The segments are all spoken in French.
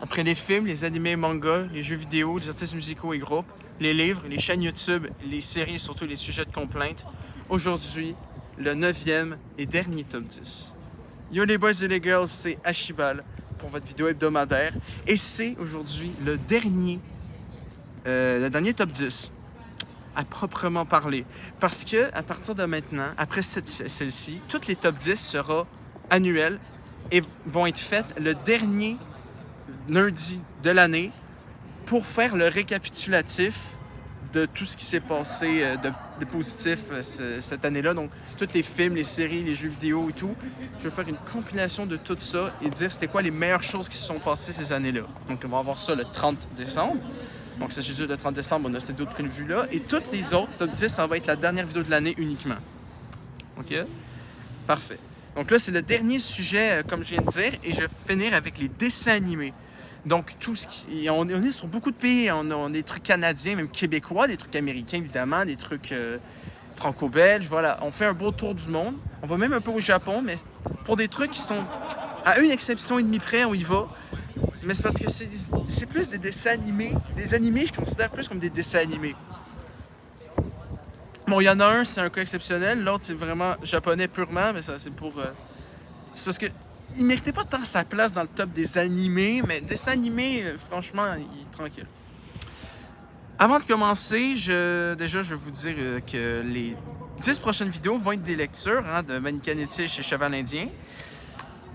Après les films, les animés et mangas, les jeux vidéo, les artistes musicaux et groupes, les livres, les chaînes YouTube, les séries et surtout les sujets de complainte, aujourd'hui, le 9e et dernier top 10. Yo les boys et les girls, c'est Ashibal pour votre vidéo hebdomadaire et c'est aujourd'hui le dernier top 10 à proprement parler. Parce que à partir de maintenant, après celle-ci, toutes les top 10 seront annuelles et vont être faites le dernier lundi de l'année pour faire le récapitulatif de tout ce qui s'est passé de positif cette année-là. Donc, tous les films, les séries, les jeux vidéo et tout. Je vais faire une compilation de tout ça et dire c'était quoi les meilleures choses qui se sont passées ces années-là. Donc, on va avoir ça le 30 décembre. Donc, c'est juste le 30 décembre, on a cette vidéo de prévue là. Et toutes les autres, top 10, ça va être la dernière vidéo de l'année uniquement. OK? Parfait. Donc là, c'est le dernier sujet, comme je viens de dire, et je vais finir avec les dessins animés. Donc, tout ce qui. On est sur beaucoup de pays. On a des trucs canadiens, même québécois, des trucs américains, évidemment, des trucs franco-belges. Voilà. On fait un beau tour du monde. On va même un peu au Japon, mais pour des trucs qui sont. À une exception et demie près, on y va. Mais c'est parce que c'est plus des dessins animés. Des animés, je considère plus comme des dessins animés. Bon, il y en a un, c'est un cas exceptionnel. L'autre, c'est vraiment japonais purement, mais ça, c'est pour. C'est parce que. Il méritait pas tant sa place dans le top des animés, mais dessin animé, franchement, il est tranquille. Avant de commencer, je vais vous dire que les 10 prochaines vidéos vont être des lectures de Mannequin-Étiche et Cheval Indien.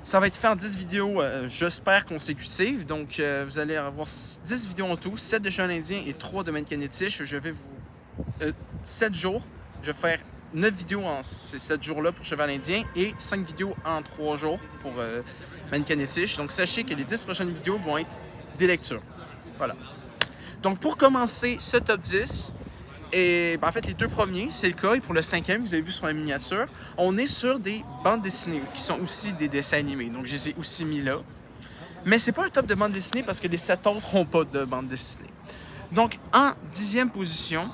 Ça va être fait en 10 vidéos, j'espère, consécutives. Donc, vous allez avoir 10 vidéos en tout, 7 de Cheval Indien et 3 de Mannequin-Étiche. Je vais vous... 7 jours, je vais faire 9 vidéos en ces 7 jours-là pour Cheval Indien et 5 vidéos en 3 jours pour Mannequin-Étiche. Donc, sachez que les 10 prochaines vidéos vont être des lectures. Voilà. Donc, pour commencer ce top 10, et en fait, les deux premiers, c'est le cas. Et pour le 5e, vous avez vu sur la miniature, on est sur des bandes dessinées qui sont aussi des dessins animés. Donc, je les ai aussi mis là. Mais c'est pas un top de bandes dessinées parce que les 7 autres n'ont pas de bandes dessinées. Donc, en 10e position,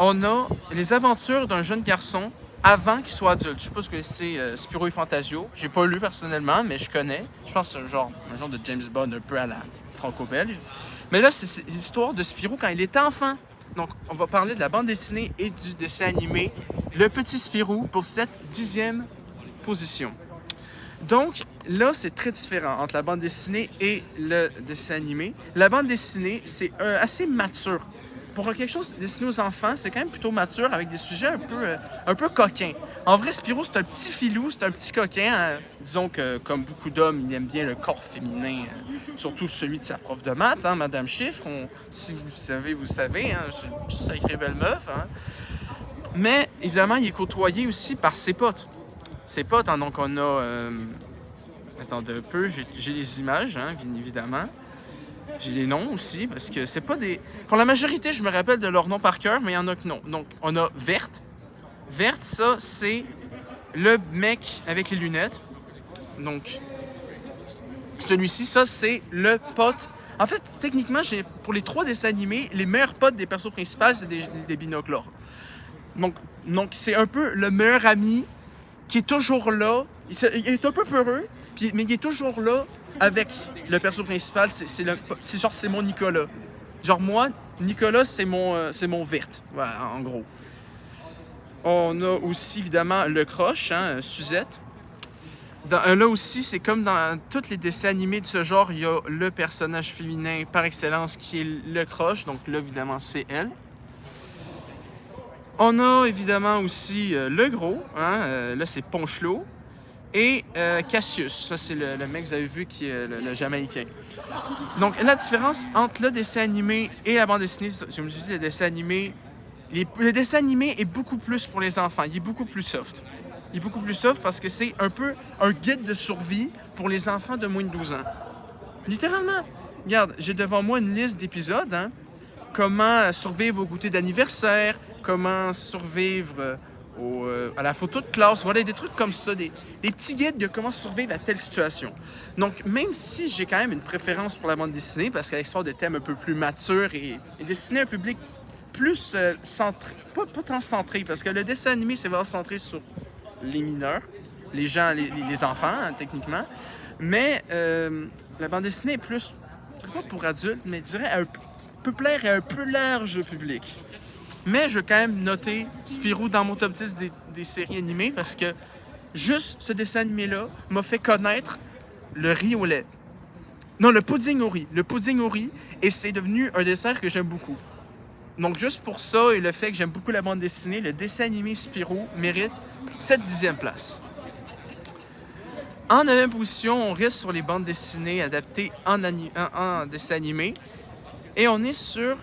on a les aventures d'un jeune garçon avant qu'il soit adulte. Je sais pas ce que c'est Spirou et Fantasio. J'ai pas lu personnellement, mais je connais. Je pense que c'est un genre de James Bond un peu à la franco-belge. Mais là, c'est l'histoire de Spirou quand il était enfant. Donc, on va parler de la bande dessinée et du dessin animé Le Petit Spirou pour cette 10e position. Donc, là, c'est très différent entre la bande dessinée et le dessin animé. La bande dessinée, c'est assez mature. Pour quelque chose destiné aux enfants, c'est quand même plutôt mature avec des sujets un peu coquins. En vrai, Spirou, c'est un petit filou, c'est un petit coquin. Disons que, comme beaucoup d'hommes, il aime bien le corps féminin, surtout celui de sa prof de maths, Madame Chiffre. Si vous le savez, vous le savez, c'est une sacrée belle meuf. Mais, évidemment, il est côtoyé aussi par ses potes. Ses potes, donc on a... attendez un peu, j'ai les images, bien évidemment. J'ai les noms aussi, parce que c'est pas des... Pour la majorité, je me rappelle de leur nom par cœur, mais il y en a que non. Donc, on a Verte. Verte, ça, c'est le mec avec les lunettes. Donc, celui-ci, ça, c'est le pote. En fait, techniquement, pour les 3 dessins animés, les meilleurs potes des persos principaux, c'est des binocles. Donc, c'est un peu le meilleur ami qui est toujours là. Il est un peu peureux, mais il est toujours là avec le perso principal. C'est mon Nicolas. Genre moi, Nicolas, c'est mon Verte, voilà, en gros. On a aussi, évidemment, le croche, Suzette. Là aussi, c'est comme dans tous les dessins animés de ce genre, il y a le personnage féminin par excellence qui est le croche. Donc là, évidemment, c'est elle. On a évidemment aussi le gros, là c'est Ponchelot, et Cassius, ça c'est le mec que vous avez vu qui est le Jamaïcain. Donc la différence entre le dessin animé et la bande dessinée, comme je dis, le dessin animé est beaucoup plus pour les enfants, il est beaucoup plus soft. Il est beaucoup plus soft parce que c'est un peu un guide de survie pour les enfants de moins de 12 ans. Littéralement. Regarde, j'ai devant moi une liste d'épisodes, comment survivre au goûter d'anniversaire, comment survivre à la photo de classe, voilà, des trucs comme ça, des petits guides de comment survivre à telle situation. Donc, même si j'ai quand même une préférence pour la bande dessinée, parce qu'elle explore des thèmes un peu plus matures et destinés à un public plus centré, pas tant centré, parce que le dessin animé, c'est vraiment centré sur les mineurs, les gens, les enfants, techniquement, mais la bande dessinée est plus je dirais pas pour adultes, mais je dirais peut plaire à un plus large public. Mais je vais quand même noter Spirou dans mon top 10 des séries animées parce que juste ce dessin animé-là m'a fait connaître le riz au lait. Non, le pudding au riz. Le pudding au riz, et c'est devenu un dessert que j'aime beaucoup. Donc juste pour ça et le fait que j'aime beaucoup la bande dessinée, le dessin animé Spirou mérite cette 10e place. En 9e position, on reste sur les bandes dessinées adaptées en dessin animé. Et on est sur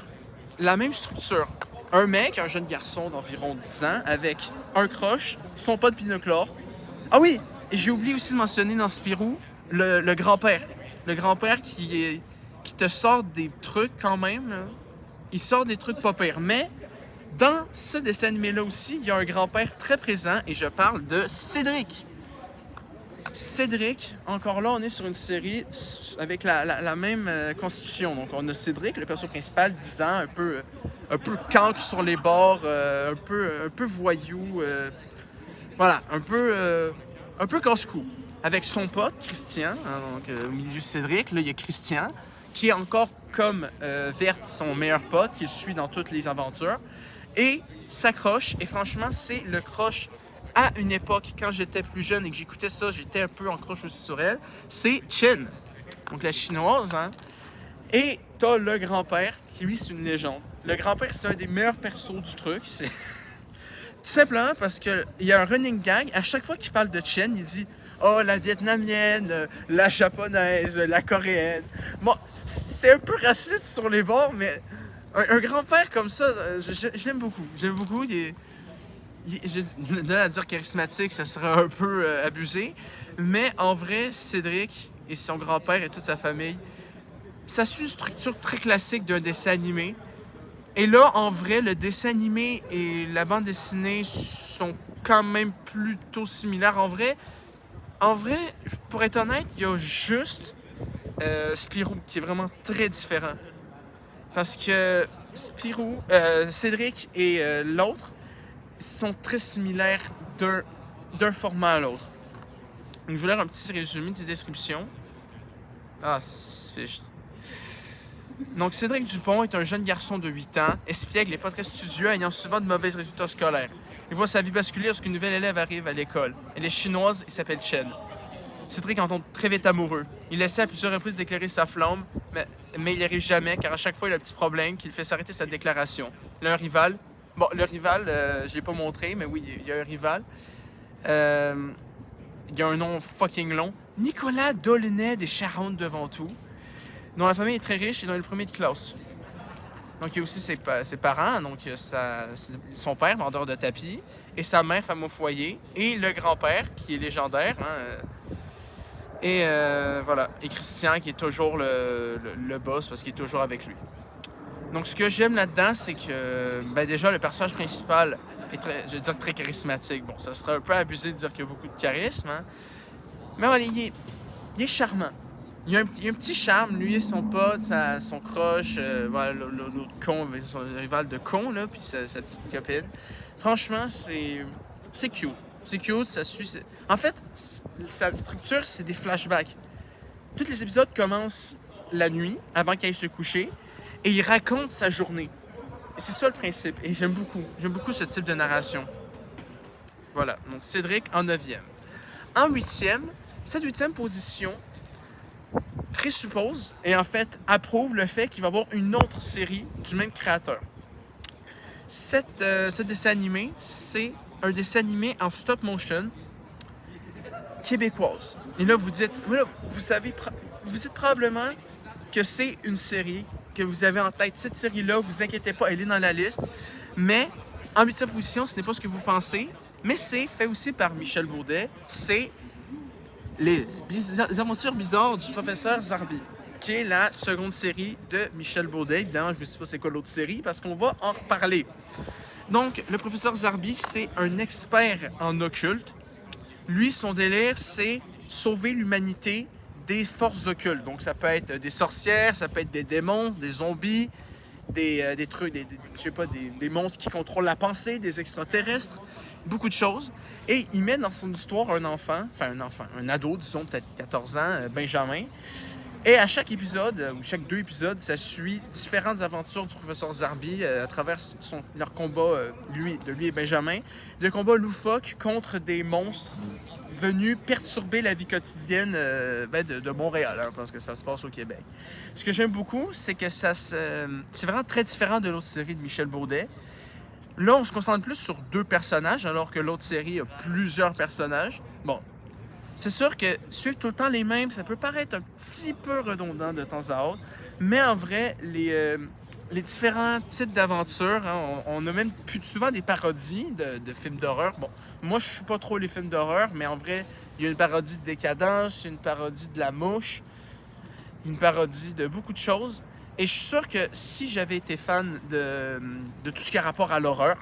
la même structure. Un mec, un jeune garçon d'environ 10 ans, avec un croche, son pote Pinochlore. Ah oui, et j'ai oublié aussi de mentionner dans Spirou le grand-père. Le grand-père qui te sort des trucs quand même. Là. Il sort des trucs pas pires. Mais dans ce dessin animé-là aussi, il y a un grand-père très présent et je parle de Cédric. Cédric, encore là, on est sur une série avec la même constitution. Donc, on a Cédric, le perso principal, 10 ans, un peu cancre sur les bords, un peu voyou. Voilà, un peu casse-cou. Avec son pote, Christian, hein, donc au milieu de Cédric, là, il y a Christian, qui est encore comme Verte, son meilleur pote, qui le suit dans toutes les aventures. Et sa croche, et franchement, c'est le croche à une époque, quand j'étais plus jeune et que j'écoutais ça, j'étais un peu en croche aussi sur elle, c'est Chen, donc la chinoise, hein. Et t'as le grand-père, qui lui, c'est une légende. Le grand-père, c'est un des meilleurs persos du truc. C'est tout simplement parce qu'il y a un running gag. À chaque fois qu'il parle de Chen, il dit « Oh, la vietnamienne, la japonaise, la coréenne. » Bon, c'est un peu raciste sur les bords, mais un grand-père comme ça, je l'aime beaucoup. J'aime beaucoup. De à dire charismatique, ça serait un peu abusé. Mais en vrai, Cédric et son grand-père et toute sa famille, ça suit une structure très classique d'un dessin animé. Et là, en vrai, le dessin animé et la bande dessinée sont quand même plutôt similaires. En vrai, pour être honnête, il y a juste Spirou qui est vraiment très différent. Parce que Cédric et l'autre sont très similaires d'un format à l'autre. Donc, je vous lire un petit résumé des descriptions. Ah, c'est fiche. Donc, Cédric Dupont est un jeune garçon de 8 ans, espiègle et pas très studieux, ayant souvent de mauvais résultats scolaires. Il voit sa vie basculer lorsqu'une nouvelle élève arrive à l'école. Elle est chinoise et s'appelle Chen. Cédric en tombe très vite amoureux. Il essaie à plusieurs reprises d'éclairer sa flamme, mais il n'y arrive jamais, car à chaque fois, il a un petit problème qui le fait s'arrêter sa déclaration. Il a un rival. Bon, le rival, je ne l'ai pas montré, mais oui, il y a un rival. Il y a un nom fucking long. Nicolas Dolinet des Charentes devant tout, dont la famille est très riche et dont il est le premier de classe. Donc, il y a aussi ses parents, donc son père, vendeur de tapis, et sa mère, femme au foyer, et le grand-père, qui est légendaire. Voilà. Et Christian, qui est toujours le boss, parce qu'il est toujours avec lui. Donc, ce que j'aime là-dedans, c'est que, déjà, le personnage principal est très charismatique. Bon, ça serait un peu abusé de dire qu'il y a beaucoup de charisme, hein? Mais voilà, il est charmant. Il y a un petit charme, lui et son pote, son crush, voilà, l'autre con, son rival de con, là, puis sa petite copine. Franchement, c'est cute. C'est cute, ça suit. En fait, sa structure, c'est des flashbacks. Tous les épisodes commencent la nuit, avant qu'il aille se coucher, et il raconte sa journée. Et c'est ça le principe, et j'aime beaucoup ce type de narration. Voilà, donc Cédric en 9e. En 8e, cette 8e position présuppose et en fait approuve le fait qu'il va y avoir une autre série du même créateur. Ce dessin animé, c'est un dessin animé en stop motion québécoise. Et là, vous dites, vous dites probablement que c'est une série que vous avez en tête. Cette série-là, vous inquiétez pas, elle est dans la liste. Mais en 8e position, ce n'est pas ce que vous pensez. Mais c'est fait aussi par Michel Baudet. C'est les aventures bizarres du professeur Zarbi, qui est la seconde série de Michel Baudet. Évidemment, je ne sais pas c'est quoi l'autre série, parce qu'on va en reparler. Donc, le professeur Zarbi, c'est un expert en occulte. Lui, son délire, c'est sauver l'humanité des forces occultes. Donc, ça peut être des sorcières, ça peut être des démons, des zombies, des trucs, des monstres qui contrôlent la pensée, des extraterrestres, beaucoup de choses. Et il met dans son histoire un ado, disons peut-être 14 ans, Benjamin. Et à chaque épisode, ou chaque 2 épisodes, ça suit différentes aventures du professeur Zarbi à travers leur combat, lui et Benjamin, de combats loufoques contre des monstres venus perturber la vie quotidienne de Montréal, hein, parce que ça se passe au Québec. Ce que j'aime beaucoup, c'est que c'est vraiment très différent de l'autre série de Michel Beaudet. Là, on se concentre plus sur 2 personnages, alors que l'autre série a plusieurs personnages. Bon, c'est sûr que suivre tout le temps les mêmes, ça peut paraître un petit peu redondant de temps à autre, mais en vrai, les différents types d'aventures, hein, on a même plus souvent des parodies de films d'horreur. Bon, moi, je suis pas trop les films d'horreur, mais en vrai, il y a une parodie de Décadence, une parodie de La Mouche, une parodie de beaucoup de choses. Et je suis sûr que si j'avais été fan de tout ce qui a rapport à l'horreur,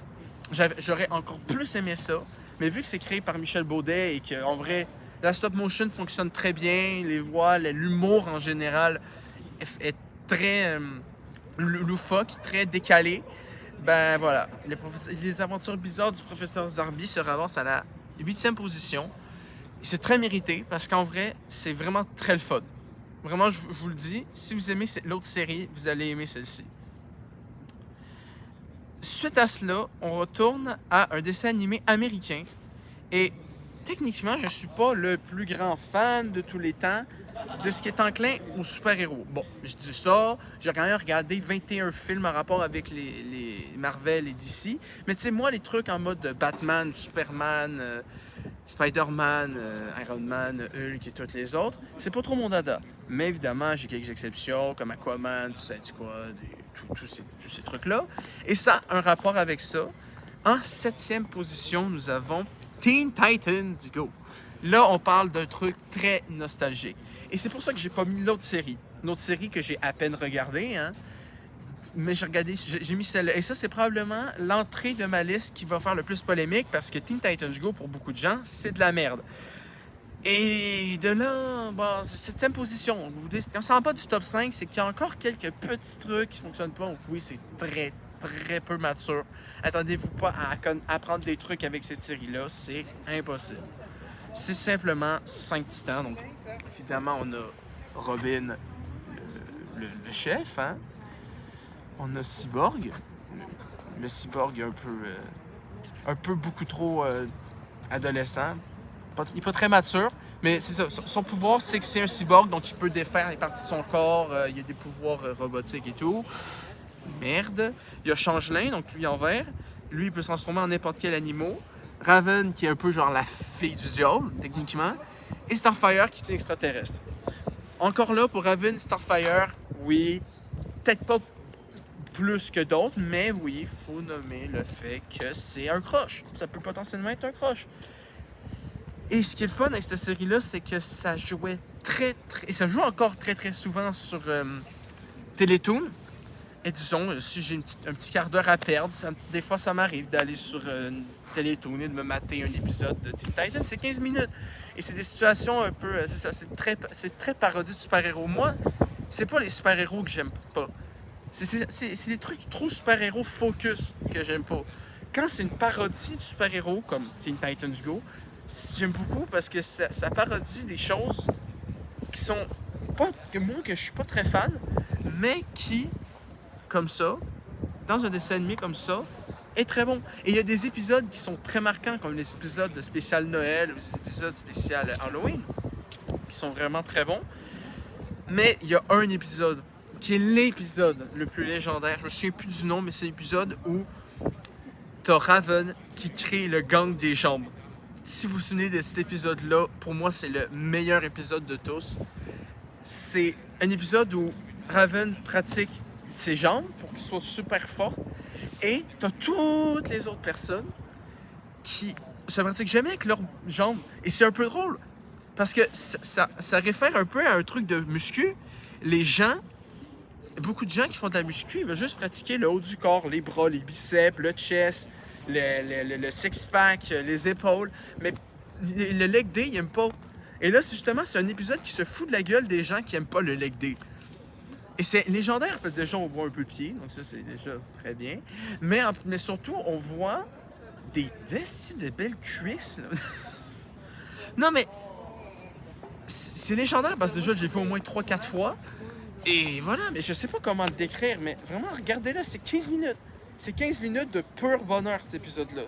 j'aurais encore plus aimé ça. Mais vu que c'est créé par Michel Beaudet et qu'en vrai, la stop motion fonctionne très bien, les voix, l'humour en général est très loufoque, très décalé. Ben voilà, les aventures bizarres du professeur Zarbi se ramassent à la 8e position. C'est très mérité parce qu'en vrai, c'est vraiment très le fun. Vraiment, je vous le dis, si vous aimez l'autre série, vous allez aimer celle-ci. Suite à cela, on retourne à un dessin animé américain. Et techniquement, je ne suis pas le plus grand fan de tous les temps de ce qui est enclin aux super-héros. Bon, je dis ça, j'ai quand même regardé 21 films en rapport avec les Marvel et DC. Mais tu sais, moi, les trucs en mode Batman, Superman, Spider-Man, Iron Man, Hulk et toutes les autres, c'est pas trop mon dada. Mais évidemment, j'ai quelques exceptions, comme Aquaman, Suicide Squad, et tous ces trucs-là. Et ça a un rapport avec ça. En 7e position, nous avons Teen Titans Go. Là, on parle d'un truc très nostalgique. Et c'est pour ça que j'ai pas mis l'autre série. L'autre série que j'ai à peine regardée, hein. Mais j'ai mis celle-là. Et ça, c'est probablement l'entrée de ma liste qui va faire le plus polémique parce que Teen Titans Go, pour beaucoup de gens, c'est de la merde. Et de là, bon, 7e position. Quand ça en pas du top 5, c'est qu'il y a encore quelques petits trucs qui fonctionnent pas. Donc oui, c'est très, très peu mature. Attendez-vous pas à apprendre des trucs avec cette série-là. C'est impossible. C'est simplement 5 titans. Donc, évidemment, on a Robin, le chef, hein? On a Cyborg. Le Cyborg est un peu beaucoup trop adolescent. Il n'est pas très mature, mais c'est ça. Son pouvoir, c'est que c'est un cyborg, donc il peut défaire les parties de son corps. Il a des pouvoirs robotiques et tout. Merde. Il y a Changelin, donc lui en vert. Lui, il peut se transformer en n'importe quel animal. Raven, qui est un peu genre la fille du diable, techniquement. Et Starfire, qui est une extraterrestre. Encore là, pour Raven, Starfire, oui, peut-être pas plus que d'autres, mais oui, il faut nommer le fait que c'est un croche. Ça peut potentiellement être un croche. Et ce qui est le fun avec cette série-là, c'est que ça jouait et ça joue encore très très souvent sur Télétoon. Et disons, si j'ai un petit quart d'heure à perdre, des fois ça m'arrive d'aller sur Télétoon et de me mater un épisode de Teen Titans. C'est 15 minutes. Et c'est des situations un peu... c'est ça, c'est très parodie de super-héros. Moi, c'est pas les super-héros que j'aime pas. C'est des trucs trop super-héros focus que j'aime pas. Quand c'est une parodie de super-héros, comme Teen Titans Go, j'aime beaucoup parce que ça parodie des choses qui sont pas que moi que je suis pas très fan, mais qui, comme ça, dans un dessin animé comme ça, est très bon. Et il y a des épisodes qui sont très marquants, comme les épisodes de spécial Noël ou les épisodes spécial Halloween, qui sont vraiment très bons. Mais il y a un épisode qui est l'épisode le plus légendaire. Je me souviens plus du nom, mais c'est l'épisode où t'as Raven qui crée le gang des jambes. Si vous vous souvenez de cet épisode-là, pour moi, c'est le meilleur épisode de tous. C'est un épisode où Raven pratique ses jambes pour qu'ils soient super fortes. Et t'as toutes les autres personnes qui se pratiquent jamais avec leurs jambes. Et c'est un peu drôle. Parce que ça réfère un peu à un truc de muscu. Beaucoup de gens qui font de la muscu, ils veulent juste pratiquer le haut du corps, les bras, les biceps, le chest, le six-pack, les épaules. Mais le leg day, ils n'aiment pas. Et là, c'est un épisode qui se fout de la gueule des gens qui n'aiment pas le leg day. Et c'est légendaire parce que déjà, on voit un peu de pied, donc ça, c'est déjà très bien. Mais surtout, on voit de belles cuisses. Là. Non, mais c'est légendaire parce que déjà, j'ai fait au moins 3-4 fois. Et voilà, mais je sais pas comment le décrire, mais vraiment, regardez-le, c'est 15 minutes. C'est 15 minutes de pur bonheur, cet épisode-là.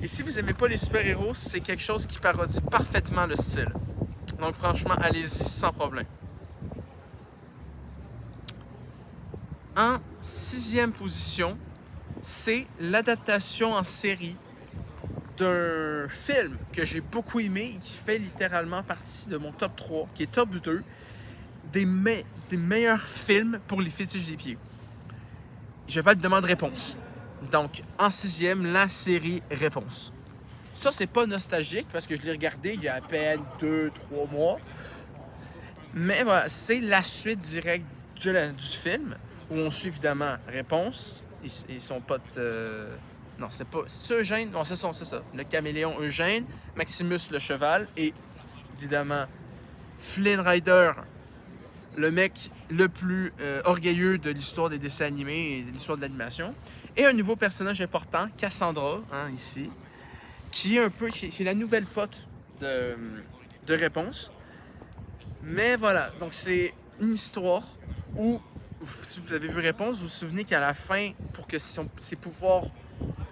Et si vous aimez pas les super-héros, c'est quelque chose qui parodie parfaitement le style. Donc franchement, allez-y sans problème. En 6e position, c'est l'adaptation en série d'un film que j'ai beaucoup aimé et qui fait littéralement partie de mon top 3, qui est top 2 des meilleurs films pour les fétiches des pieds. Je vais pas te demander réponse. Donc, en 6e, la série Réponse. Ça, c'est pas nostalgique parce que je l'ai regardé il y a à peine 2-3 mois. Mais voilà, c'est la suite directe du film où on suit évidemment Réponse et son pote. Non, c'est pas. C'est Eugène? Non, c'est ça. Le caméléon Eugène, Maximus le cheval et évidemment Flynn Rider, le mec le plus orgueilleux de l'histoire des dessins animés et de l'histoire de l'animation. Et un nouveau personnage important, Cassandra, ici, qui est la nouvelle pote de Réponse. Mais voilà, donc c'est une histoire où, si vous avez vu Réponse, vous vous souvenez qu'à la fin, pour que ses pouvoirs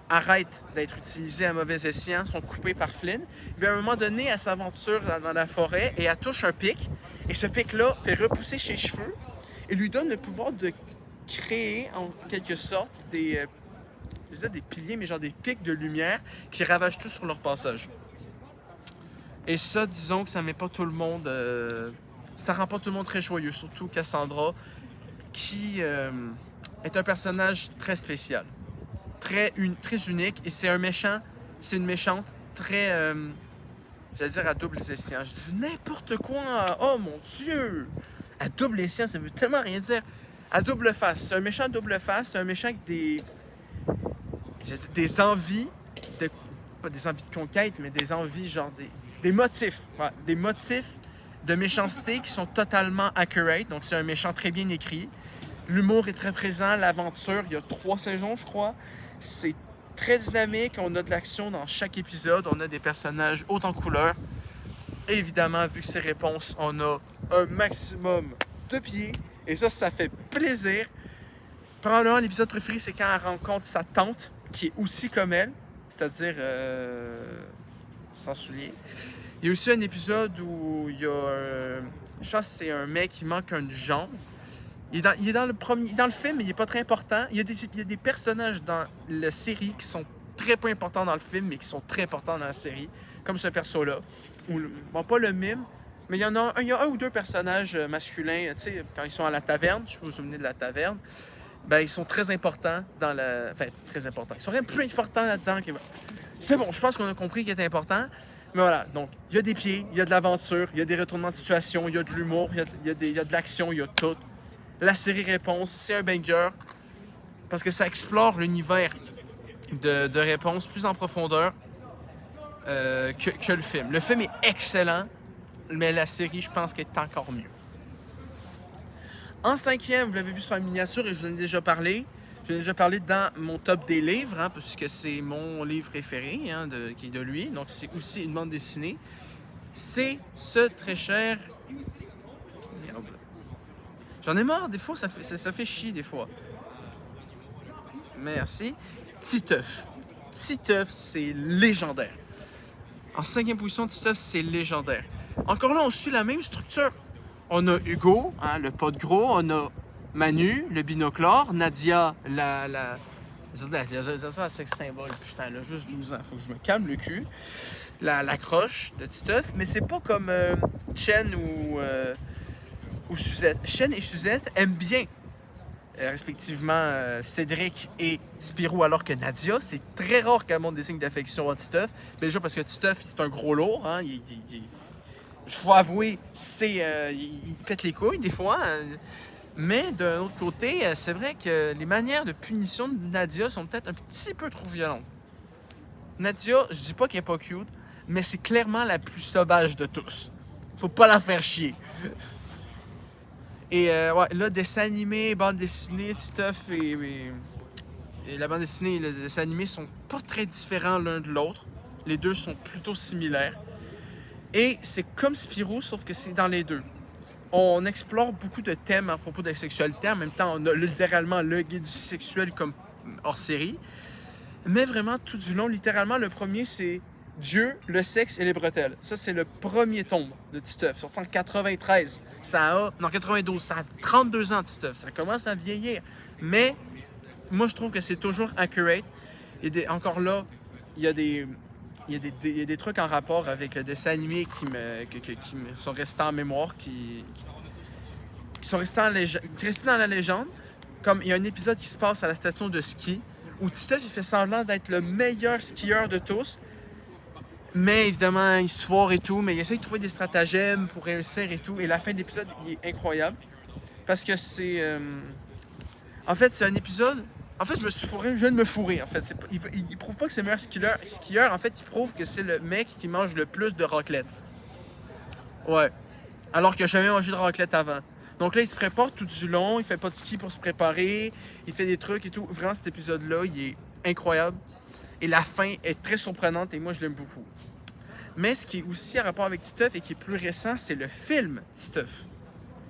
arrêtent d'être utilisés à mauvais escient, sont coupés par Flynn. Puis à un moment donné, elle s'aventure dans la forêt et elle touche un pic. Et ce pic-là fait repousser ses cheveux et lui donne le pouvoir de créer, en quelque sorte, des piliers, mais genre des pics de lumière qui ravagent tout sur leur passage. Et ça, disons que ça met pas tout le monde... ça rend pas tout le monde très joyeux, surtout Cassandra, qui est un personnage très spécial, très unique, et c'est une méchante très, j'allais dire à double escient. Je dis n'importe quoi, oh mon Dieu! À double escient, ça veut tellement rien dire. À double face, c'est un méchant à double face, c'est un méchant avec des envies, pas des envies de conquête, mais des envies, genre des motifs. Voilà, des motifs de méchanceté qui sont totalement accurate. Donc, c'est un méchant très bien écrit. L'humour est très présent, l'aventure, il y a 3 saisons, je crois. C'est très dynamique, on a de l'action dans chaque épisode, on a des personnages hauts en couleur. Et évidemment, vu que c'est Réponse, on a un maximum de pieds. Et ça fait plaisir. Probablement, l'épisode préféré, c'est quand elle rencontre sa tante, qui est aussi comme elle, c'est-à-dire sans souliers. Il y a aussi un épisode où il y a je pense que c'est un mec qui manque une jambe. Il est dans le film, mais il n'est pas très important. Il y a des personnages dans la série qui sont très peu importants dans le film, mais qui sont très importants dans la série, comme ce perso-là. Bon, pas le mime, mais il y a un ou deux personnages masculins, tu sais, quand ils sont à la taverne, je peux vous souvenir de la taverne, ben ils sont très importants dans la... Enfin, très importants. Ils sont rien plus importants là-dedans que... C'est bon, je pense qu'on a compris qu'il est important. Mais voilà, donc, il y a des pieds, il y a de l'aventure, il y a des retournements de situation, il y a de l'humour, il y a de l'action, il y a tout. La série Réponse, c'est un banger parce que ça explore l'univers de Réponse plus en profondeur que le film. Le film est excellent, mais la série, je pense qu'elle est encore mieux. En 5e, vous l'avez vu sur la miniature et je vous en ai déjà parlé. Je l'ai déjà parlé dans mon top des livres, puisque c'est mon livre préféré, qui est de lui. Donc, c'est aussi une bande dessinée. C'est ce très cher... Merde. J'en ai marre, des fois, ça fait chier, des fois. Merci. Titeuf. Titeuf, c'est légendaire. En 5e position, Titeuf, c'est légendaire. Encore là, on suit la même structure. On a Hugo, le pot de gros. On a Manu, le binoclore. Nadia, ça, c'est le symbole. Putain, elle a juste 12 ans. Faut que je me calme le cul. La croche de Titeuf. Mais c'est pas comme Chen ou Suzette. Chen et Suzette aiment bien, respectivement, Cédric et Spirou, alors que Nadia, c'est très rare qu'elle montre des signes d'affection à Titeuf. Déjà parce que Titeuf, c'est un gros lourd. Je faut avouer, il pète les couilles des fois. Mais d'un autre côté, c'est vrai que les manières de punition de Nadia sont peut-être un petit peu trop violentes. Nadia, je dis pas qu'elle est pas cute, mais c'est clairement la plus sauvage de tous. Faut pas la faire chier. Et ouais, là, dessin animé, bande dessinée, Titeuf et la bande dessinée et le dessin animé sont pas très différents l'un de l'autre. Les deux sont plutôt similaires. Et c'est comme Spirou, sauf que c'est dans les deux. On explore beaucoup de thèmes à propos de la sexualité. En même temps, on a littéralement le guide sexuel comme hors série. Mais vraiment, tout du long, littéralement, le premier, c'est Dieu, le sexe et les bretelles. Ça, c'est le premier tome de Titeuf, sorti en 93. Non, 92, ça a 32 ans, Titeuf. Ça commence à vieillir. Mais, moi, je trouve que c'est toujours accurate. Encore là, il y a des trucs en rapport avec le dessin animé qui me sont restés en mémoire, qui sont restés dans la légende. Comme il y a un épisode qui se passe à la station de ski, où Titeuf il fait semblant d'être le meilleur skieur de tous. Mais évidemment, il se foire et tout, mais il essaie de trouver des stratagèmes pour réussir et tout. Et la fin de l'épisode, il est incroyable. Parce que c'est... En fait, c'est un épisode... En fait, je me suis fourré, je viens de me fourrer, en fait. Il prouve pas que c'est le meilleur skieur. En fait, il prouve que c'est le mec qui mange le plus de raclette. Ouais. Alors qu'il n'a jamais mangé de raclette avant. Donc là, il se prépare tout du long, il fait pas de ski pour se préparer, il fait des trucs et tout. Vraiment, cet épisode-là, il est incroyable. Et la fin est très surprenante et moi, je l'aime beaucoup. Mais ce qui est aussi en rapport avec Titeuf et qui est plus récent, c'est le film Titeuf,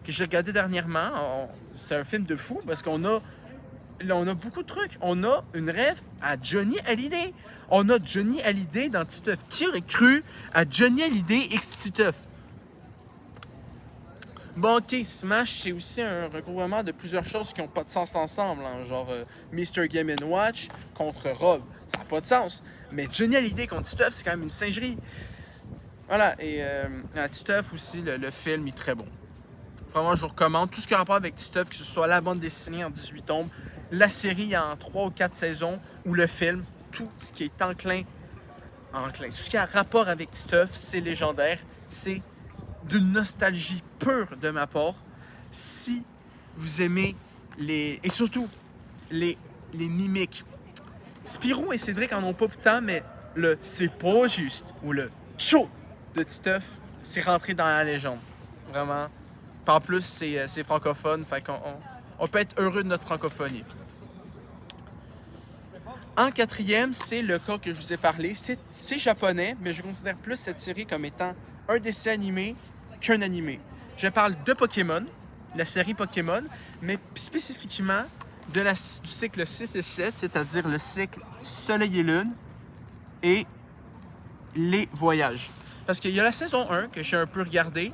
que j'ai regardé dernièrement. C'est un film de fou parce qu'on a beaucoup de trucs. On a une rêve à Johnny Hallyday. On a Johnny Hallyday dans Titeuf. Qui aurait cru à Johnny Hallyday x Titeuf? Bon, ok, Smash, c'est aussi un regroupement de plusieurs choses qui n'ont pas de sens ensemble, hein, genre Mr. Game & Watch contre Rob, ça n'a pas de sens. Mais Johnny Hallyday contre Titeuf, c'est quand même une singerie. Voilà, et Titeuf aussi, le film est très bon. Vraiment, je vous recommande tout ce qui a rapport avec Titeuf, que ce soit la bande dessinée en 18 tomes, la série en 3 ou 4 saisons, ou le film, tout ce qui est enclin, tout ce qui a rapport avec Titeuf, c'est légendaire, c'est d'une nostalgie pure de ma part. Si vous aimez et surtout les mimiques. Spirou et Cédric en ont pas tant, mais le c'est pas juste ou le chaud de Titeuf, c'est rentré dans la légende. Vraiment. En plus, c'est francophone, fait qu'on peut être heureux de notre francophonie. En quatrième, c'est le cas que je vous ai parlé. C'est japonais, mais je considère plus cette série comme étant un dessin animé qu'un animé. Je parle de Pokémon, la série Pokémon, mais spécifiquement du cycle 6 et 7, c'est-à-dire le cycle Soleil et Lune et les voyages. Parce qu'il y a la saison 1 que j'ai un peu regardé,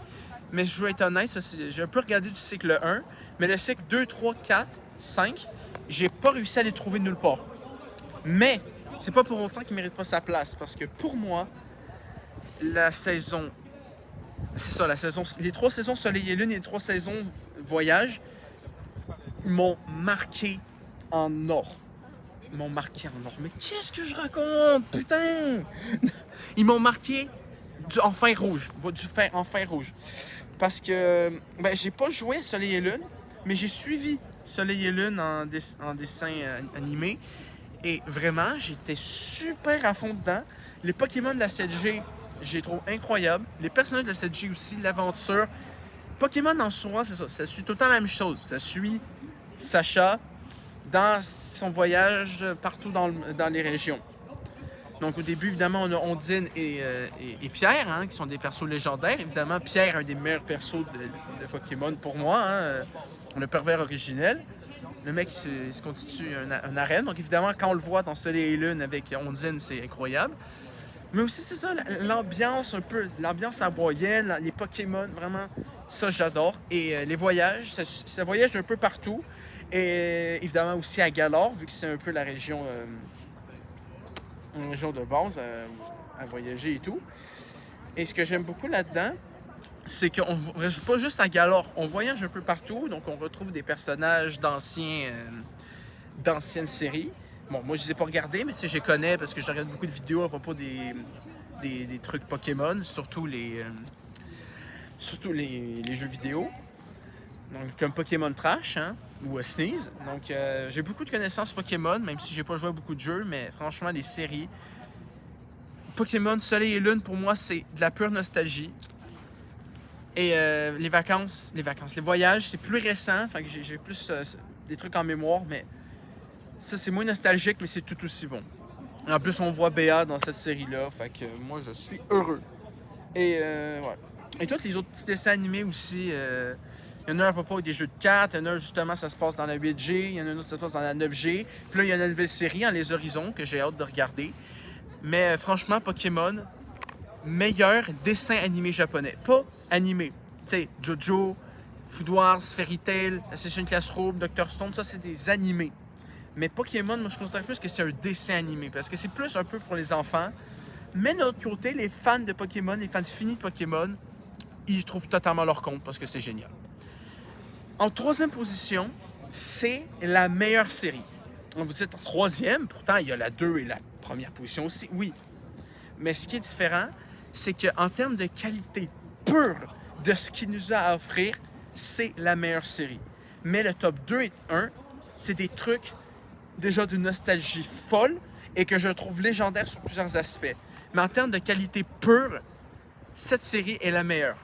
mais je vais être honnête, j'ai un peu regardé du cycle 1, mais le cycle 2, 3, 4, 5, j'ai pas réussi à les trouver nulle part. Mais c'est pas pour autant qu'il mérite pas sa place, parce que pour moi, la saison... C'est ça, les 3 saisons Soleil et Lune et les 3 saisons Voyage m'ont marqué en or. Mais qu'est-ce que je raconte? Putain! Ils m'ont marqué en fer rouge. En fer rouge. Parce que j'ai pas joué à Soleil et Lune, mais j'ai suivi Soleil et Lune en dessin animé. Et vraiment, j'étais super à fond dedans. Les Pokémon de la 7G, j'ai trouvé incroyable. Les personnages de la 7G aussi, l'aventure. Pokémon en soi, c'est ça. Ça suit tout le temps la même chose. Ça suit Sacha dans son voyage partout dans les régions. Donc au début, évidemment, on a Ondine et Pierre, hein, qui sont des persos légendaires. Évidemment, Pierre, un des meilleurs persos de Pokémon pour moi, hein, le pervers originel. Le mec, il se constitue un arène. Donc évidemment, quand on le voit dans Soleil et Lune avec Ondine, c'est incroyable. Mais aussi, c'est ça, l'ambiance hawaïenne, les Pokémon, vraiment, ça j'adore. Et les voyages, ça voyage un peu partout. Et évidemment aussi à Galar, vu que c'est un peu la région de base à voyager et tout. Et ce que j'aime beaucoup là-dedans, c'est qu'on ne voyage pas juste à Galar, on voyage un peu partout, donc on retrouve des personnages d'anciennes séries. Bon, moi je les ai pas regardés, mais tu sais, je les connais parce que je regarde beaucoup de vidéos à propos des trucs Pokémon, surtout les jeux vidéo. Donc comme Pokémon Trash, hein, ou Sneeze. Donc j'ai beaucoup de connaissances Pokémon, même si j'ai pas joué à beaucoup de jeux, mais franchement les séries. Pokémon Soleil et Lune, pour moi, c'est de la pure nostalgie. Et les voyages, c'est plus récent, fait que j'ai plus des trucs en mémoire, mais ça c'est moins nostalgique, mais c'est tout aussi bon. En plus, on voit Béa dans cette série-là, fait que moi je suis heureux. Et ouais. Et tous les autres petits dessins animés aussi. Il y en a un à propos avec des jeux de cartes, il y en a un justement ça se passe dans la 8G, il y en a un autre ça se passe dans la 9G. Puis là, il y a une nouvelle série en Les Horizons que j'ai hâte de regarder. Mais franchement, Pokémon, meilleur dessin animé japonais. Pas animé. Tu sais, JoJo, Food Wars, Fairy Tail, Assassin's Classroom, Dr. Stone, ça c'est des animés. Mais Pokémon, moi je considère plus que c'est un dessin animé parce que c'est plus un peu pour les enfants. Mais de l'autre côté, les fans de Pokémon, les fans finis de Pokémon, ils trouvent totalement leur compte parce que c'est génial. En troisième position, c'est la meilleure série. Vous dites en troisième, pourtant il y a la 2 et la première position aussi, oui. Mais ce qui est différent, c'est qu'en termes de qualité pure de ce qu'il nous a à offrir, c'est la meilleure série. Mais le top 2 et 1, c'est des trucs déjà d'une nostalgie folle et que je trouve légendaire sur plusieurs aspects. Mais en termes de qualité pure, cette série est la meilleure.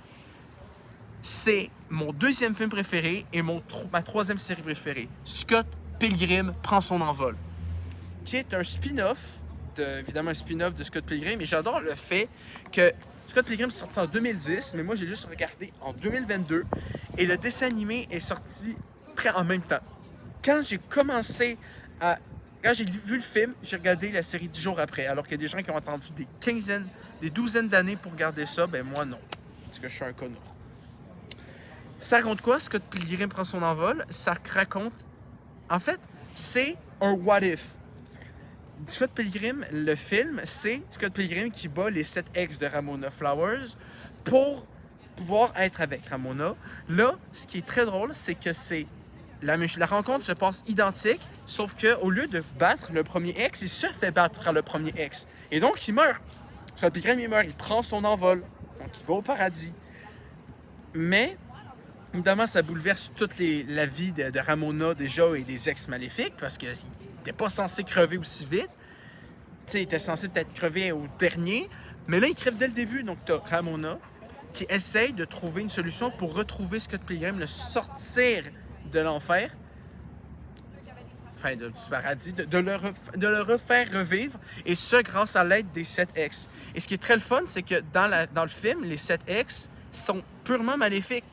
C'est mon deuxième film préféré et ma troisième série préférée. Scott Pilgrim prend son envol, qui est un spin-off, évidemment un spin-off de Scott Pilgrim, et j'adore le fait que Scott Pilgrim est sorti en 2010, mais moi j'ai juste regardé en 2022, et le dessin animé est sorti près en même temps. Quand j'ai vu le film, j'ai regardé la série 10 jours après, alors qu'il y a des gens qui ont attendu des douzaines d'années pour regarder ça, ben moi non, parce que je suis un connard. Ça raconte quoi, Scott Pilgrim prend son envol? Ça raconte... En fait, c'est un what if. Scott Pilgrim, le film, c'est Scott Pilgrim qui bat les 7 ex de Ramona Flowers pour pouvoir être avec Ramona. Là, ce qui est très drôle, c'est que la rencontre se passe identique, sauf qu'au lieu de battre le premier ex, il se fait battre par le premier ex. Et donc, il meurt. Scott Pilgrim, il meurt, il prend son envol. Donc, il va au paradis. Mais... évidemment, ça bouleverse toute la vie de Ramona déjà et des ex maléfiques parce qu'il n'était pas censé crever aussi vite. T'sais, il était censé peut-être crever au dernier, mais là, il crève dès le début. Donc, tu as Ramona qui essaye de trouver une solution pour retrouver Scott Pilgrim, le sortir de l'enfer, enfin du paradis, de le refaire revivre, et ce, grâce à l'aide des 7 ex. Et ce qui est très le fun, c'est que dans le film, les 7 ex sont purement maléfiques.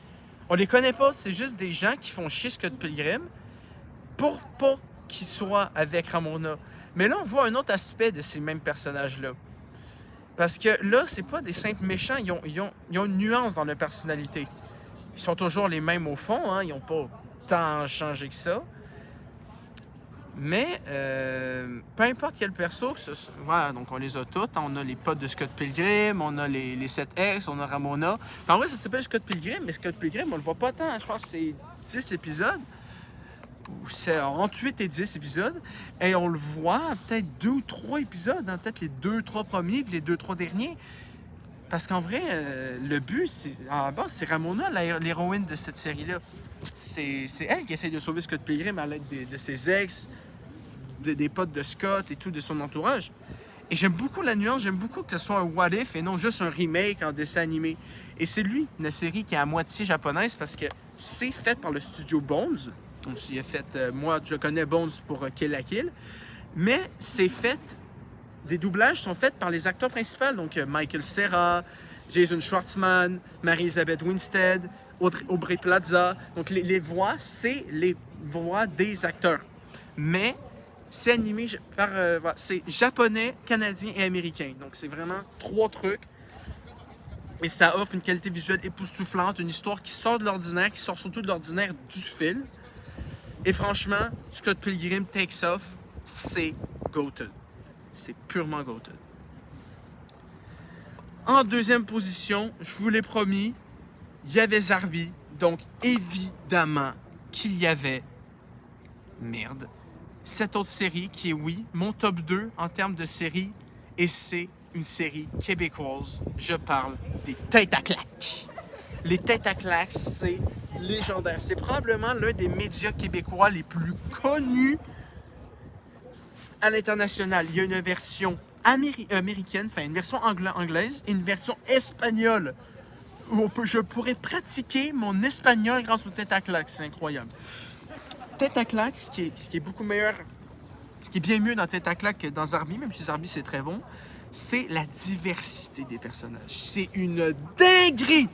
On les connaît pas, c'est juste des gens qui font chier Scott Pilgrim pour pas qu'ils soient avec Ramona. Mais là, on voit un autre aspect de ces mêmes personnages-là. Parce que là, c'est pas des simples méchants, ils ont une nuance dans leur personnalité. Ils sont toujours les mêmes au fond, hein? Ils n'ont pas tant changé que ça. Mais, peu importe quel perso, voilà, donc on les a tous. On a les potes de Scott Pilgrim, on a les 7 ex, on a Ramona. En vrai, ça s'appelle Scott Pilgrim, mais Scott Pilgrim, on le voit pas tant. Je pense que c'est 10 épisodes. Ou c'est entre 8 et 10 épisodes. Et on le voit peut-être 2 ou 3 épisodes, hein, peut-être les 2-3 premiers puis les 2-3 derniers. Parce qu'en vrai, le but, c'est Ramona, l'héroïne de cette série-là. C'est elle qui essaie de sauver Scott Pilgrim à l'aide de ses ex, des potes de Scott et tout, de son entourage. Et j'aime beaucoup la nuance, j'aime beaucoup que ce soit un what if et non juste un remake en dessin animé. Et c'est lui, la série qui est à moitié japonaise parce que c'est fait par le studio Bones. Donc, il a fait, moi, je connais Bones pour Kill la Kill. Mais c'est fait, des doublages sont faits par les acteurs principaux. Donc, Michael Cera, Jason Schwartzman, Mary-Elizabeth Winstead, Aubrey Plaza. Donc, les voix, c'est les voix des acteurs. Mais c'est animé c'est japonais, canadien et américain. Donc, c'est vraiment 3 trucs. Et ça offre une qualité visuelle époustouflante, une histoire qui sort de l'ordinaire, qui sort surtout de l'ordinaire du film. Et franchement, Scott Pilgrim Takes Off, c'est goated. C'est purement goated. En deuxième position, je vous l'ai promis, il y avait Zarbi. Donc, évidemment qu'il y avait... Merde. Cette autre série qui est, oui, mon top 2 en termes de série. Et c'est une série québécoise. Je parle des Têtes à claques. Les Têtes à claques, c'est légendaire. C'est probablement l'un des médias québécois les plus connus à l'international. Il y a une version américaine, enfin une version anglaise et une version espagnole. Où je pourrais pratiquer mon espagnol grâce aux Têtes à claques. C'est incroyable. Têtes à claques, ce qui est beaucoup meilleur, ce qui est bien mieux dans Têtes à claques que dans Zarbi, même si Zarbi c'est très bon, c'est la diversité des personnages. C'est une dinguerie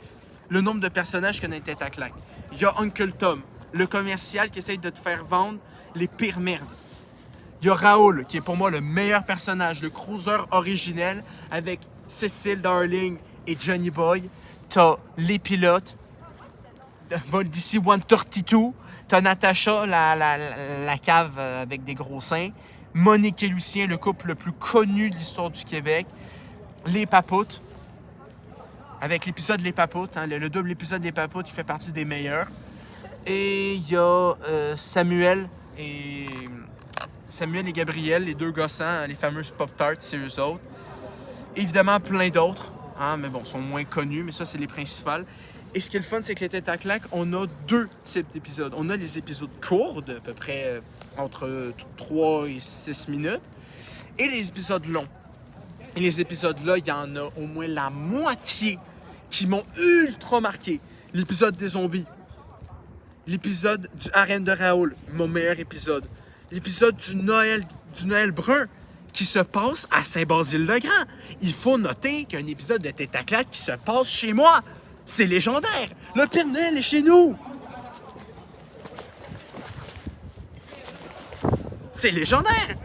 le nombre de personnages qu'on a tête à claque. Il y a Uncle Tom, le commercial qui essaye de te faire vendre les pires merdes. Il y a Raoul, qui est pour moi le meilleur personnage, le cruiser originel, avec Cecil Darling et Johnny Boy. T'as les pilotes, Vol d'ici 132. T'as Natacha, la cave avec des gros seins. Monique et Lucien, le couple le plus connu de l'histoire du Québec. Les Papoutes, avec l'épisode Les Papoutes, hein, le double épisode Les Papoutes qui fait partie des meilleurs. Et il y a Samuel et Gabriel, les deux gossants, les fameuses Pop-Tarts, c'est eux autres. Évidemment, plein d'autres, hein, mais bon, sont moins connus, mais ça, c'est les principales. Et ce qui est le fun, c'est que les Têtes à claque, on a deux types d'épisodes. On a les épisodes courts, de à peu près entre 3 et 6 minutes, et les épisodes longs. Et les épisodes-là, il y en a au moins la moitié qui m'ont ultra marqué. L'épisode des zombies, l'épisode du harem de Raoul, mon meilleur épisode. L'épisode du Noël brun qui se passe à Saint-Basile-le-Grand. Il faut noter qu'il y a un épisode de Tête à claque qui se passe chez moi. C'est légendaire. Le Père Noël est chez nous. C'est légendaire.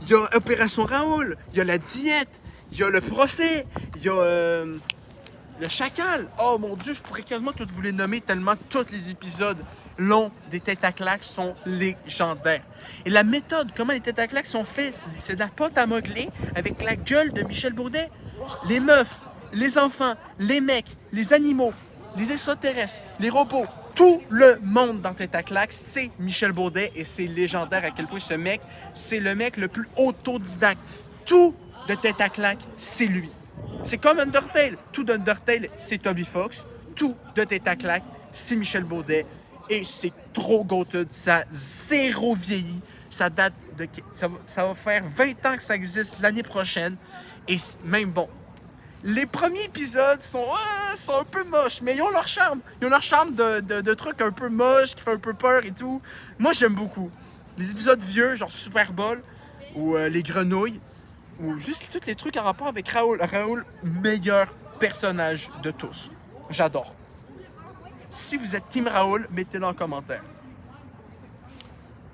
Il y a Opération Raoul, il y a la diète, il y a le procès, il y a le chacal. Oh mon Dieu, je pourrais quasiment tous vous les nommer tellement tous les épisodes longs des Têtes à claque sont légendaires. Et la méthode, comment les Têtes à claque sont faits, c'est de la pâte à modeler avec la gueule de Michel Baudet. Les meufs, les enfants, les mecs, les animaux, les extraterrestres, les robots, tout le monde dans Tête à claque, c'est Michel Baudet et c'est légendaire à quel point ce mec, c'est le mec le plus autodidacte. Tout de Tête à claque, c'est lui. C'est comme Undertale. Tout d'Undertale, c'est Toby Fox. Tout de Tête à claque, c'est Michel Baudet. Et c'est trop goated. Ça a zéro vieilli. Ça date de... Ça va faire 20 ans que ça existe l'année prochaine. Et même bon, les premiers épisodes sont un peu moches, mais ils ont leur charme. Ils ont leur charme de trucs un peu moches, qui font un peu peur et tout. Moi, j'aime beaucoup. Les épisodes vieux, genre Super Bowl, ou les grenouilles, ou juste tous les trucs en rapport avec Raoul. Raoul, meilleur personnage de tous. J'adore. Si vous êtes Team Raoul, mettez-le en commentaire.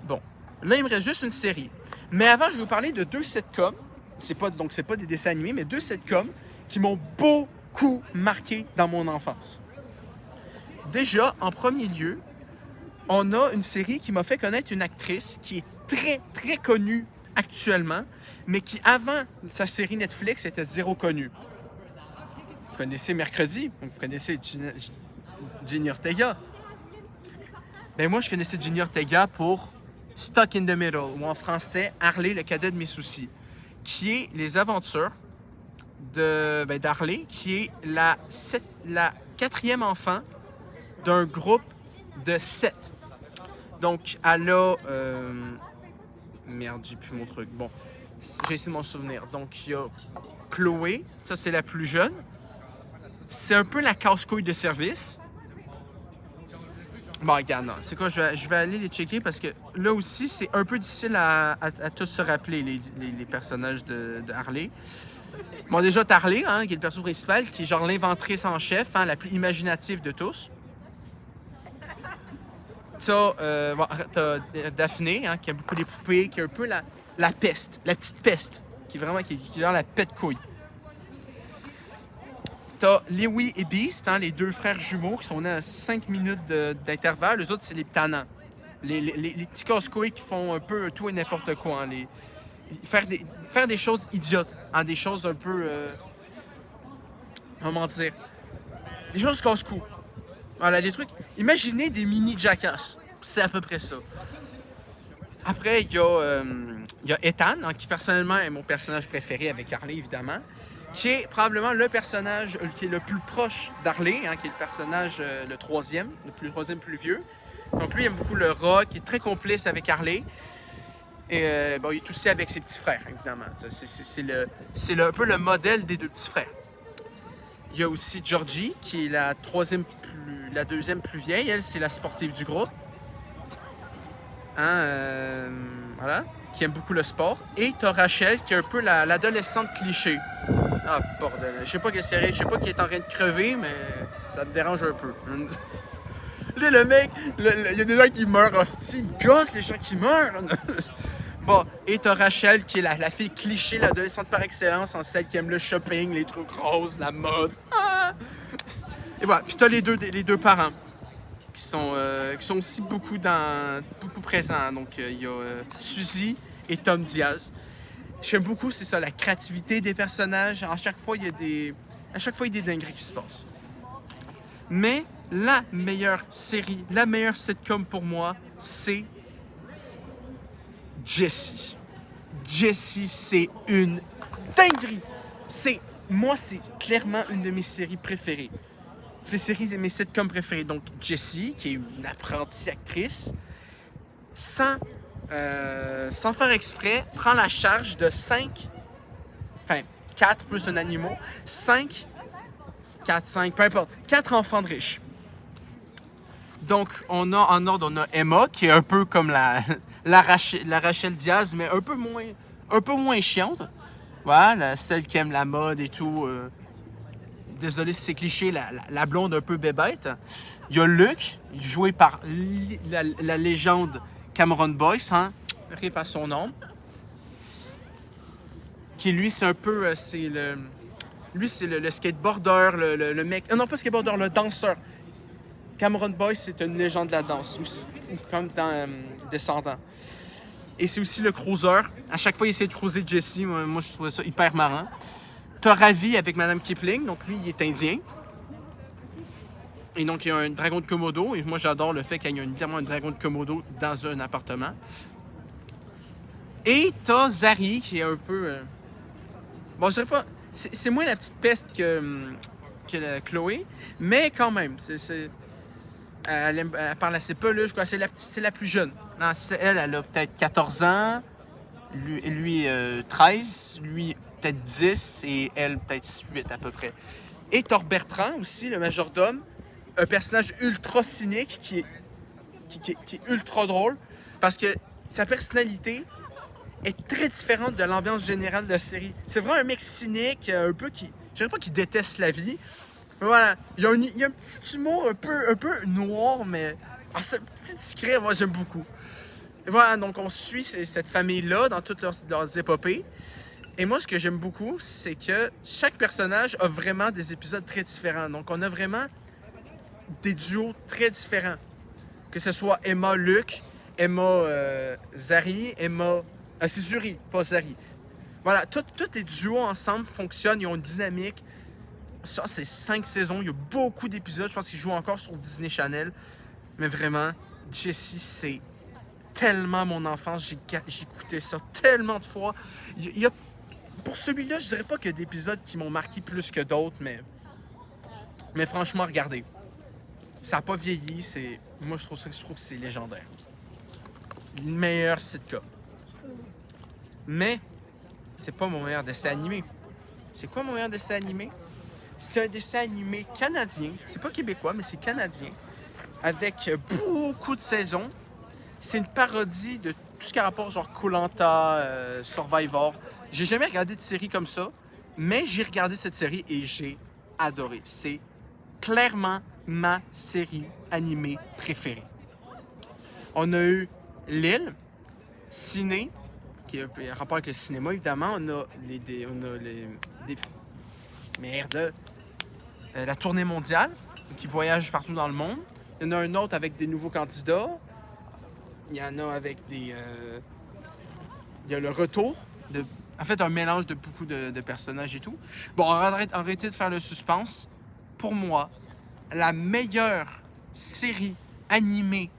Bon, là, il me reste juste une série. Mais avant, je vais vous parler de deux sitcoms. C'est pas des dessins animés, mais deux sitcoms qui m'ont beaucoup marqué dans mon enfance. Déjà, en premier lieu, on a une série qui m'a fait connaître une actrice qui est très, très connue actuellement, mais qui, avant sa série Netflix, était zéro connue. Vous connaissez Mercredi, donc vous connaissez Jenny Ortega. Ben moi, je connaissais Jenny Ortega pour Stuck in the Middle, ou en français, Harley, le cadet de mes soucis, qui est les aventures d'Harley, qui est la 4e enfant d'un groupe de 7. Donc, elle a... Merde, j'ai plus mon truc. Bon, j'ai essayé de m'en souvenir. Donc, il y a Chloé, ça c'est la plus jeune. C'est un peu la casse-couille de service. Bon, regarde, non. C'est quoi, je vais aller les checker parce que là aussi, c'est un peu difficile à tous se rappeler, les personnages de Harley. Bon, déjà, t'as Harley, hein, qui est le perso principal, qui est genre l'inventrice en chef, hein, la plus imaginative de tous. T'as Daphné, hein, qui a beaucoup des poupées, qui est un peu la peste, la petite peste, qui est dans la pète-couille. T'as Louis et Beast, hein, les deux frères jumeaux qui sont nés à 5 minutes d'intervalle. Les autres, c'est les tannants. Les petits casse-couilles qui font un peu tout et n'importe quoi. Hein, faire des choses idiotes, hein, des choses un peu... comment dire? Des choses casse-cou. Voilà, des trucs... Imaginez des mini jackass. C'est à peu près ça. Après, il y a Ethan, hein, qui personnellement est mon personnage préféré avec Harley, évidemment, qui est probablement le personnage qui est le plus proche d'Harley, hein, qui est le personnage le troisième plus vieux. Donc lui, il aime beaucoup le rock, il est très complice avec Harley. Et bon, il est aussi avec ses petits frères, évidemment. C'est un peu le modèle des deux petits frères. Il y a aussi Georgie, qui est la deuxième plus vieille. Elle, c'est la sportive du groupe. Hein, voilà. qui aime beaucoup le sport. Et t'as Rachel, qui est un peu l'adolescente cliché. Ah, bordel. Je sais pas qu'est-ce qui arrive, je sais pas qui est en train de crever, mais ça me dérange un peu. Là, le mec, il y a des gens qui meurent. Hostie, gosse les gens qui meurent. Bon, et t'as Rachel, qui est la fille cliché, l'adolescente par excellence, en celle qui aime le shopping, les trucs roses, la mode. Ah! Et voilà. Puis t'as les deux parents qui sont aussi beaucoup présents. Donc, il y a Suzy et Tom Diaz. J'aime beaucoup, c'est ça, la créativité des personnages. À chaque fois, il y a des dingueries qui se passent. Mais la meilleure série, la meilleure sitcom pour moi, c'est Jessie. Jessie, c'est une dinguerie. Moi, c'est clairement une de mes séries préférées. Mes sitcoms préférés. Donc, Jessie, qui est une apprentie actrice, sans faire exprès, prend la charge de 4 plus un animal, 5, peu importe, 4 enfants de riches. Donc, en ordre, on a Emma, qui est un peu comme la Rachel Diaz, mais un peu moins chiante. Voilà, celle qui aime la mode et tout. Désolé si c'est cliché, la blonde un peu bébête. Il y a Luke, joué par la légende Cameron Boyce, hein, rip à son nom. Qui lui, c'est un peu, lui, c'est le skateboarder, le mec. Non, pas skateboarder, le danseur. Cameron Boyce, c'est une légende de la danse, aussi, comme dans Descendants. Et c'est aussi le cruiser. À chaque fois, il essaie de cruiser Jessie. Moi, je trouvais ça hyper marrant. T'as Ravi avec Madame Kipling. Donc, lui, il est indien. Et donc, il y a un dragon de Komodo. Et moi, j'adore le fait qu'il y ait évidemment un dragon de Komodo dans un appartement. Et t'as Zari, qui est un peu... Bon, je dirais pas... C'est moins la petite peste que Chloé. Mais quand même, elle parle assez peu, là. Je crois que c'est la plus jeune. Non, elle a peut-être 14 ans. Lui 13. Lui, peut-être 10. Et elle, peut-être 8 à peu près. Et t'as Bertrand aussi, le majordome. Un personnage ultra cynique qui est ultra drôle. Parce que sa personnalité est très différente de l'ambiance générale de la série. C'est vraiment un mec cynique, un peu qui... Je dirais pas qu'il déteste la vie. Mais voilà, il y a un petit humour un peu noir, mais... ce petit discret, moi, j'aime beaucoup. Et voilà, donc on suit cette famille-là dans toutes leurs épopées. Et moi, ce que j'aime beaucoup, c'est que chaque personnage a vraiment des épisodes très différents. Donc, on a vraiment des duos très différents. Que ce soit Emma Luke, Emma Zari, Emma... c'est Zuri, pas Zari. Voilà, tous les duos ensemble fonctionnent, ils ont une dynamique. Ça, c'est 5 saisons, il y a beaucoup d'épisodes. Je pense qu'ils jouent encore sur Disney Channel. Mais vraiment, Jessie, c'est tellement mon enfance. J'ai écouté ça tellement de fois. Pour celui-là, je dirais pas qu'il y a d'épisodes qui m'ont marqué plus que d'autres, mais franchement, regardez. Ça n'a pas vieilli. Moi, je trouve que c'est légendaire. Le meilleur sitcom. Mais, c'est pas mon meilleur dessin animé. C'est quoi mon meilleur dessin animé? C'est un dessin animé canadien. C'est pas québécois, mais c'est canadien. Avec beaucoup de saisons. C'est une parodie de tout ce qui a rapport, genre Koh-Lanta, Survivor. J'ai jamais regardé de série comme ça, mais j'ai regardé cette série et j'ai adoré. C'est clairement ma série animée préférée. On a eu L'Île, Ciné, qui a un rapport avec le cinéma, évidemment. On a la tournée mondiale, qui voyage partout dans le monde. Il y en a un autre avec des nouveaux candidats. Il y en a avec il y a le retour, en fait, un mélange de beaucoup de personnages et tout. Bon, arrêtez de faire le suspense. Pour moi, la meilleure série animée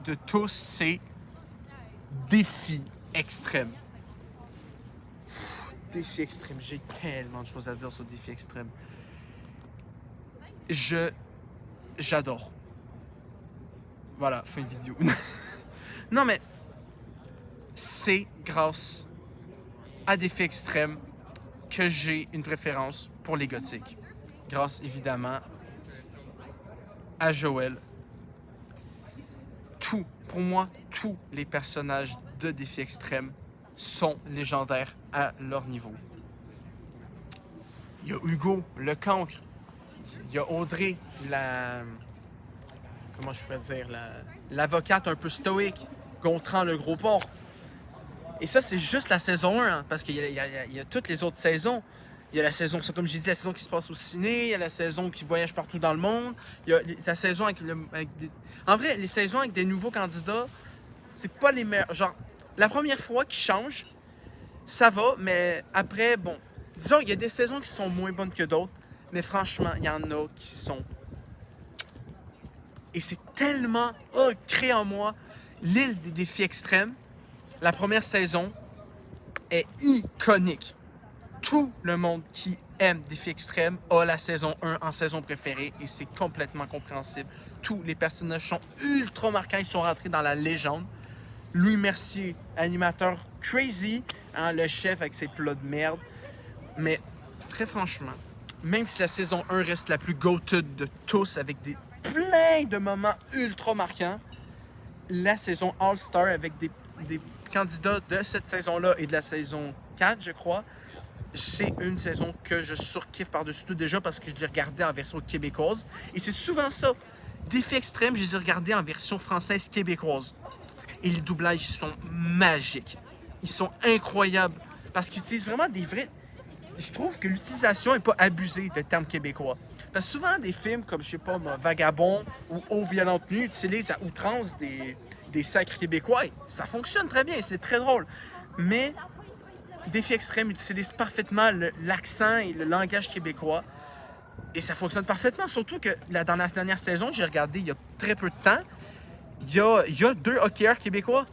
de tous, c'est Défi Extrême. Défi Extrême. J'ai tellement de choses à dire sur Défi Extrême. J'adore. Voilà, fin de vidéo. Non, mais c'est grâce à Défi Extrême que j'ai une préférence pour les gothiques. Grâce, évidemment, à Joël. Pour moi, tous les personnages de Défi Extrême sont légendaires à leur niveau. Il y a Hugo, le cancre. Il y a Audrey, comment je pourrais dire, l'avocate un peu stoïque. Gontran, le gros porc. Et ça, c'est juste la saison 1, hein, parce qu'il y a toutes les autres saisons. Il y a la saison, comme j'ai dit, la saison qui se passe au ciné, il y a la saison qui voyage partout dans le monde, il y a la saison avec des... En vrai, les saisons avec des nouveaux candidats, c'est pas les meilleurs. Genre, la première fois qu'ils changent, ça va, mais après, bon, disons, il y a des saisons qui sont moins bonnes que d'autres, mais franchement, il y en a qui sont... Et c'est tellement ancré en moi. L'île des défis extrêmes, la première saison est iconique. Tout le monde qui aime Défis extrêmes a la saison 1 en saison préférée et c'est complètement compréhensible. Tous les personnages sont ultra marquants, ils sont rentrés dans la légende. Louis Mercier, animateur crazy, hein, le chef avec ses plats de merde. Mais très franchement, même si la saison 1 reste la plus goated de tous avec plein de moments ultra marquants, la saison All-Star avec des candidats de cette saison-là et de la saison 4, je crois, c'est une saison que je surkiffe par-dessus tout déjà parce que je l'ai regardée en version québécoise. Et c'est souvent ça. Défis extrêmes, je les ai regardés en version française québécoise. Et les doublages sont magiques. Ils sont incroyables parce qu'ils utilisent vraiment des vrais... Je trouve que l'utilisation n'est pas abusée de termes québécois. Parce que souvent, des films comme, je sais pas, Vagabond ou Eau violente nue utilisent à outrance des sacres québécois. Et ça fonctionne très bien, c'est très drôle. Mais Défis extrêmes utilise parfaitement l'accent et le langage québécois. Et ça fonctionne parfaitement. Surtout que dans la dernière saison, j'ai regardé il y a très peu de temps, il y a 2 hockeyeurs québécois.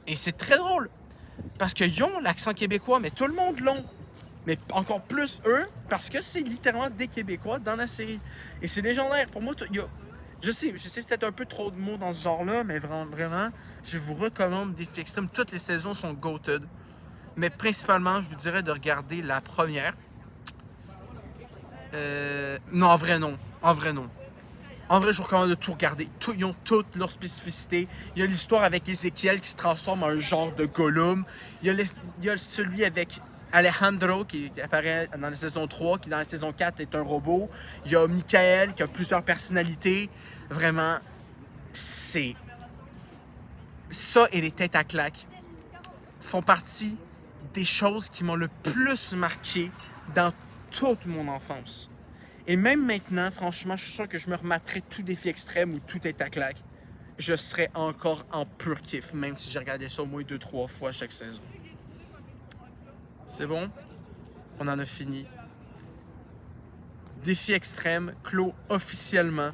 Et c'est très drôle. Parce qu'ils ont l'accent québécois, mais tout le monde l'ont. Mais encore plus eux, parce que c'est littéralement des Québécois dans la série. Et c'est légendaire. Pour moi, je sais peut-être un peu trop de mots dans ce genre-là, mais vraiment, je vous recommande Défis extrêmes. Toutes les saisons sont goated. Mais principalement, je vous dirais de regarder la première. Non, en vrai, non. En vrai, non. En vrai, je vous recommande de tout regarder. Ils ont toutes leurs spécificités. Il y a l'histoire avec Ézéchiel qui se transforme en un genre de Gollum. Il y a celui avec Alejandro qui apparaît dans la saison 3, qui dans la saison 4 est un robot. Il y a Michael qui a plusieurs personnalités. Vraiment, c'est... Ça et les têtes à claques font partie des choses qui m'ont le plus marqué dans toute mon enfance. Et même maintenant, franchement, je suis sûr que je me remettrais tout Défi extrême ou tout est à claque. Je serais encore en pur kiff, même si j'ai regardé ça au moins 2-3 fois chaque saison. C'est bon? On en a fini. Défi extrême clôt officiellement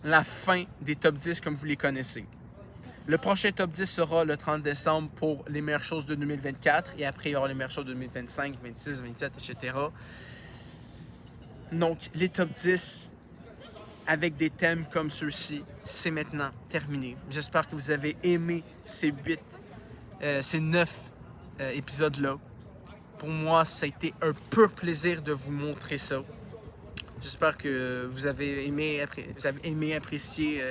la fin des top 10 comme vous les connaissez. Le prochain top 10 sera le 30 décembre pour les meilleures choses de 2024 et après il y aura les meilleures choses de 2025, 26, 27, etc. Donc les top 10 avec des thèmes comme ceux-ci, c'est maintenant terminé. J'espère que vous avez aimé ces 9 épisodes-là. Pour moi, ça a été un pur plaisir de vous montrer ça. J'espère que vous avez aimé apprécier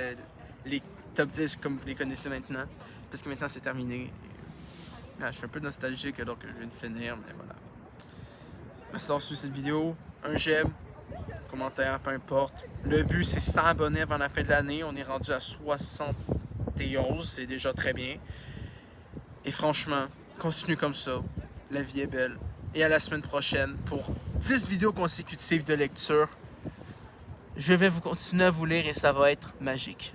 les top 10 comme vous les connaissez maintenant. Parce que maintenant, c'est terminé. Je suis un peu nostalgique alors que je viens de finir, mais voilà. Merci d'avoir suivi cette vidéo. Un j'aime, commentaire, peu importe. Le but, c'est 100 abonnés avant la fin de l'année. On est rendu à 71, c'est déjà très bien. Et franchement, continuez comme ça. La vie est belle. Et à la semaine prochaine pour 10 vidéos consécutives de lecture. Je vais continuer à vous lire et ça va être magique.